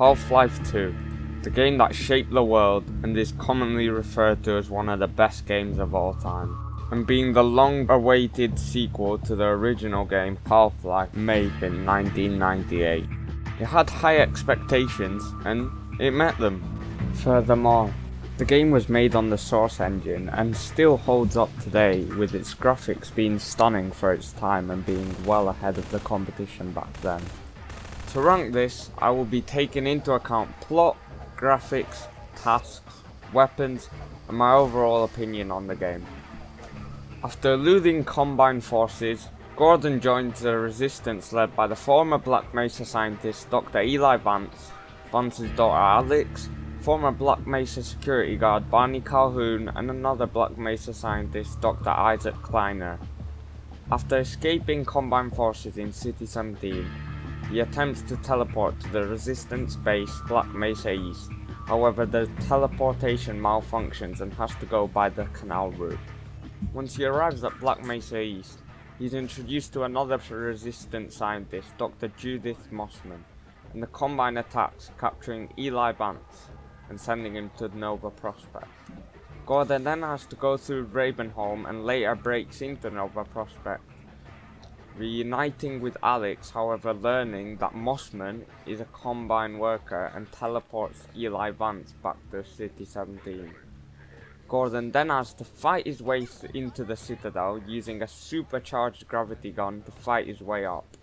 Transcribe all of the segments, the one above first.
Half-Life 2, the game that shaped the world and is commonly referred to as one of the best games of all time, and being the long-awaited sequel to the original game Half-Life made in 1998. It had high expectations and it met them. Furthermore, the game was made on the Source engine and still holds up today, with its graphics being stunning for its time and being well ahead of the competition back then. To rank this, I will be taking into account plot, graphics, tasks, weapons, and my overall opinion on the game. After eluding Combine forces, Gordon joins the Resistance led by the former Black Mesa scientist Dr. Eli Vance, Vance's daughter Alex, former Black Mesa security guard Barney Calhoun, and another Black Mesa scientist Dr. Isaac Kleiner. After escaping Combine forces in City 17, he attempts to teleport to the Resistance base Black Mesa East. However, the teleportation malfunctions and has to go by the canal route. Once he arrives at Black Mesa East, he's introduced to another Resistance scientist, Dr. Judith Mossman, and the Combine attacks, capturing Eli Vance and sending him to Nova Prospekt. Gordon then has to go through Ravenholm and later breaks into Nova Prospekt, reuniting with Alex, however learning that Mossman is a Combine worker and teleports Eli Vance back to City 17. Gordon then has to fight his way into the Citadel using a supercharged gravity gun to fight his way up.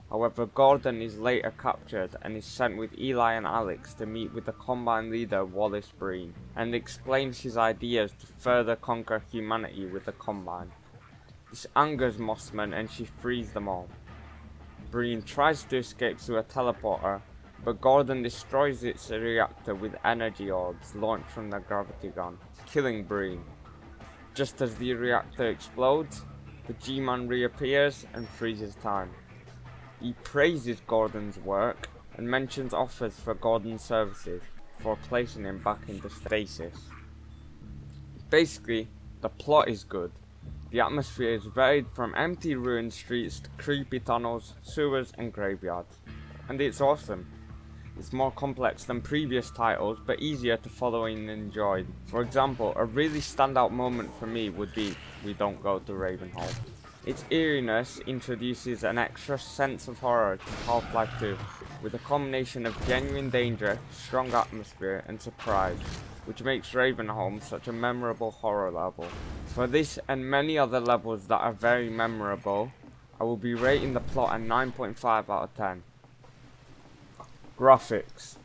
However, Gordon is later captured and is sent with Eli and Alex to meet with the Combine leader Wallace Breen, and explains his ideas to further conquer humanity with the Combine. This angers Mossman and she frees them all. Breen tries to escape through a teleporter, but Gordon destroys its reactor with energy orbs launched from the gravity gun, killing Breen. Just as the reactor explodes, the G-Man reappears and freezes time. He praises Gordon's work and mentions offers for Gordon's services before placing him back into stasis. Basically, the plot is good. The atmosphere is varied from empty ruined streets to creepy tunnels, sewers and graveyards. And it's awesome. It's more complex than previous titles, but easier to follow and enjoy. For example, a really standout moment for me would be We Don't Go to Ravenholm. Its eeriness introduces an extra sense of horror to Half-Life 2, with a combination of genuine danger, strong atmosphere and surprise, which makes Ravenholm such a memorable horror level. For this and many other levels that are very memorable, I will be rating the plot a 9.5 out of 10. Graphics.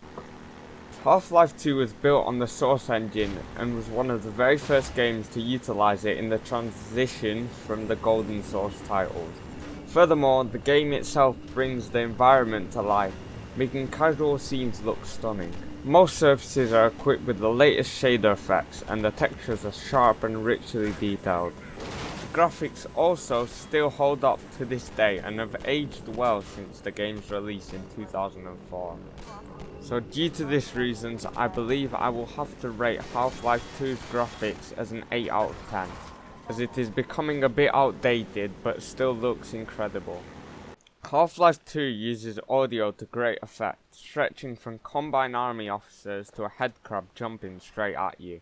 Half-Life 2 was built on the Source engine and was one of the very first games to utilize it in the transition from the Golden Source titles. Furthermore, the game itself brings the environment to life, making casual scenes look stunning. Most surfaces are equipped with the latest shader effects and the textures are sharp and richly detailed. The graphics also still hold up to this day and have aged well since the game's release in 2004. So due to these reasons, I believe I will have to rate Half-Life 2's graphics as an 8 out of 10, as it is becoming a bit outdated but still looks incredible. Half-Life 2 uses audio to great effect, stretching from Combine army officers to a headcrab jumping straight at you.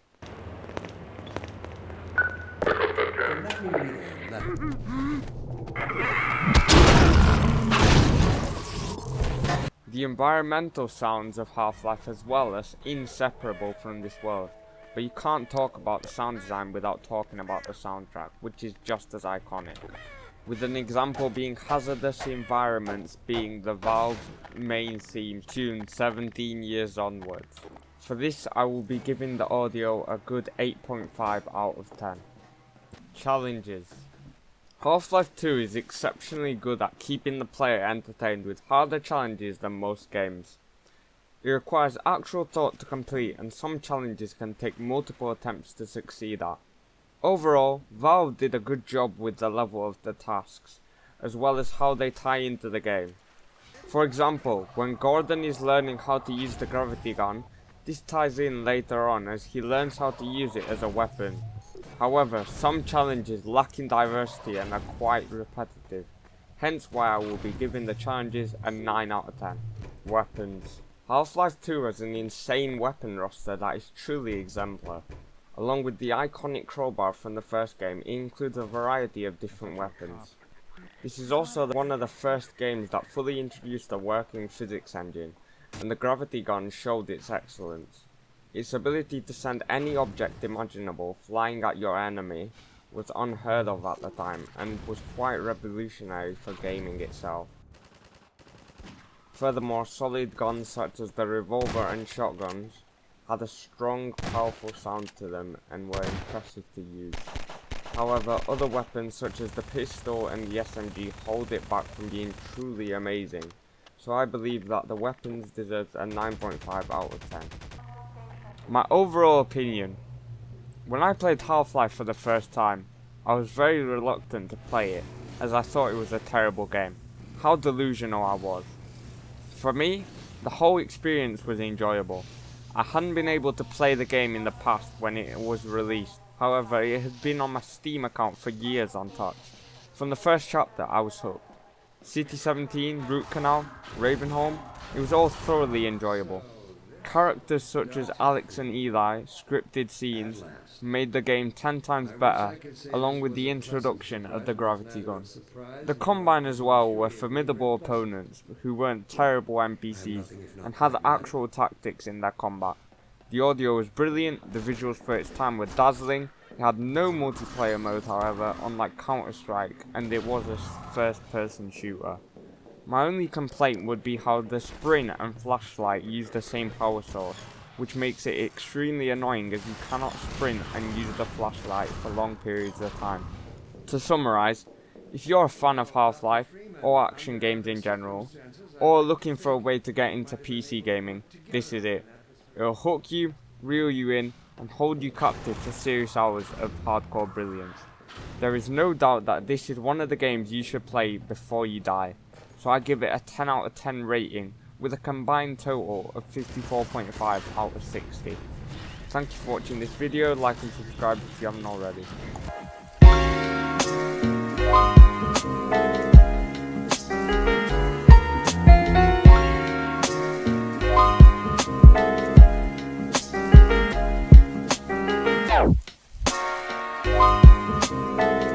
The environmental sounds of Half-Life as well are inseparable from this world, but you can't talk about the sound design without talking about the soundtrack, which is just as iconic, with an example being Hazardous Environments being the Valve main theme tuned 17 years onwards. For this I will be giving the audio a good 8.5 out of 10. Challenges. Half-Life 2 is exceptionally good at keeping the player entertained with harder challenges than most games. It requires actual thought to complete and some challenges can take multiple attempts to succeed at. Overall, Valve did a good job with the level of the tasks, as well as how they tie into the game. For example, when Gordon is learning how to use the gravity gun, this ties in later on as he learns how to use it as a weapon. However, some challenges lack in diversity and are quite repetitive, hence why I will be giving the challenges a 9 out of 10. Weapons. Half-Life 2 has an insane weapon roster that is truly exemplar. Along with the iconic crowbar from the first game, it includes a variety of different weapons. This is also one of the first games that fully introduced a working physics engine, and the gravity gun showed its excellence. Its ability to send any object imaginable flying at your enemy was unheard of at the time, and was quite revolutionary for gaming itself. Furthermore, solid guns such as the revolver and shotguns had a strong, powerful sound to them and were impressive to use. However, other weapons such as the pistol and the SMG hold it back from being truly amazing, so I believe that the weapons deserve a 9.5 out of 10. My overall opinion: when I played Half-Life for the first time, I was very reluctant to play it, as I thought it was a terrible game. How delusional I was. For me, the whole experience was enjoyable. I hadn't been able to play the game in the past when it was released, however it had been on my Steam account for years untouched. From the first chapter I was hooked. City 17, Root Canal, Ravenholm, it was all thoroughly enjoyable. Characters such as Alex and Eli, scripted scenes, made the game 10 times better, along with the introduction of the gravity gun. The Combine as well were formidable opponents who weren't terrible NPCs and had actual tactics in their combat. The audio was brilliant, the visuals for its time were dazzling. It had no multiplayer mode however, unlike Counter-Strike, and it was a first-person shooter. My only complaint would be how the sprint and flashlight use the same power source, which makes it extremely annoying as you cannot sprint and use the flashlight for long periods of time. To summarise, if you're a fan of Half-Life, or action games in general, or looking for a way to get into PC gaming, this is it. It'll hook you, reel you in, and hold you captive for serious hours of hardcore brilliance. There is no doubt that this is one of the games you should play before you die. So I give it a 10 out of 10 rating, with a combined total of 54.5 out of 60. Thank you for watching this video, like and subscribe if you haven't already.